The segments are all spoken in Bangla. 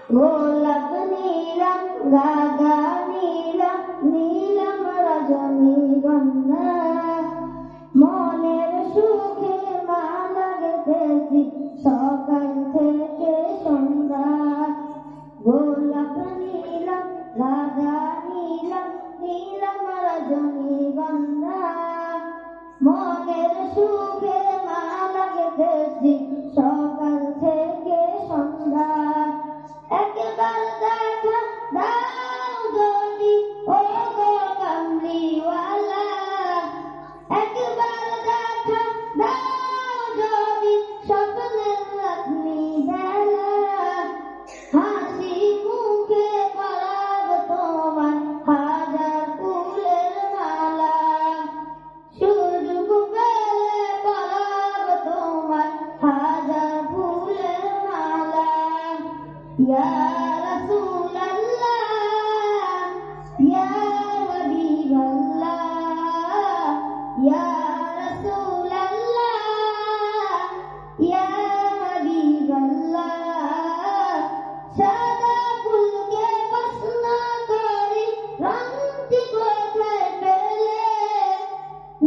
গোলাপ নীলম গাগা নীলম নীলম রজনীগন্ধা মনের সুখে মালা গেঁথেছি সকাল থেকে সন্ধ্যা গোলাপ নীলম গাগা নীলম নীলম রজনীগন্ধা মনের সুখে মালা গেঁথেছি সকাল থেকে সন্ধ্যা একবার দেখা দাও যদি ও গো কামলিওয়ালা একবার দেখা দাও যদি স্বপ্নের রাত্রি বেলা হাসি মুখে পরাব তোমার হাজার ফুলের মালা সুযোগ পেলে পরাব তোমার হাজার ফুলের মালা ইয়া রাসূলাল্লাহ ইয়া হাবিবাল্লাহ ইয়া রাসূলাল্লাহ ইয়া হাবিবাল্লাহ সাদা ফুলকে প্রশ্ন করি রংটি কোথায় পেলে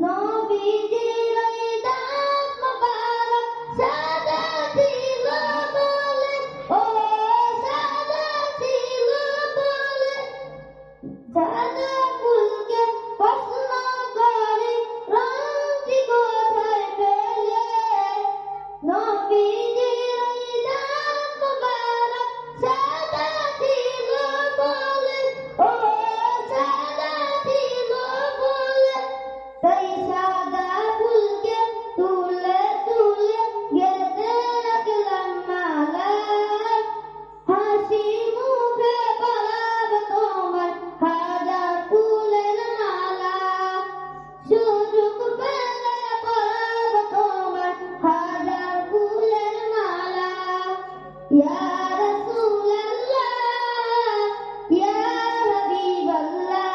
নবীজির ওই দাঁত মোবারক সাদা ছিল বলে ও সাদা ছিল বলে সাদা ফুলকে প্রশ্ন করি রংটি কোথায় পেলে নবীজির ওই দাঁত মোবারক সাদা ছিল বলে ও সাদা ছিল বলে তাই সাদা ফুলকে তুলে তুলে গেঁথে রাখলাম মালা হাসি মুখে পরাব তোমার হাজার ফুলের মালা সুযোগ পেলে পরাব তোমার হাজার ফুলের মালা ইয়া রাসূলাল্লাহ ইয়া হাবিবাল্লাহ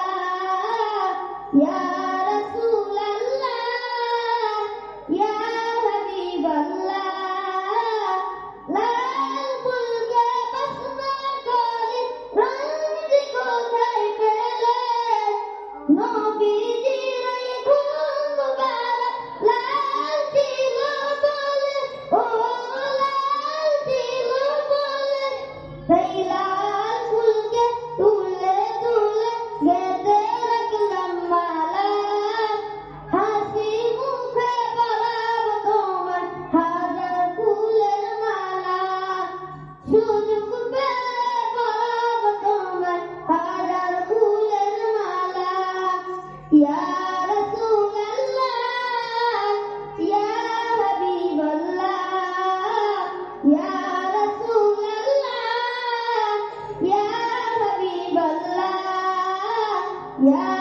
ইয়া রাসূলাল্লাহ ইয়া হাবিবাল্লাহ লাল ফুলকে প্রশ্ন করি রংটি কোথায় পেলে নবীজির ওই খুন মুবারক লাল ছিল বলে ও লাল ছিল বলে সেই লাল ফুলকে তুলে তুলে গেঁথে রাখলাম মালা হাসি মুখে পরাব তোমার হাজার ফুলের মালা সুযোগ পেলে পরাব তোমার হাজার ফুলের মালা ইয়া রাসূলাল্লাহ ইয়া হাবিবাল্লাহ ইয়া রাসূলাল্লাহ ইয়া হাবিবাল্লাহ ইয়া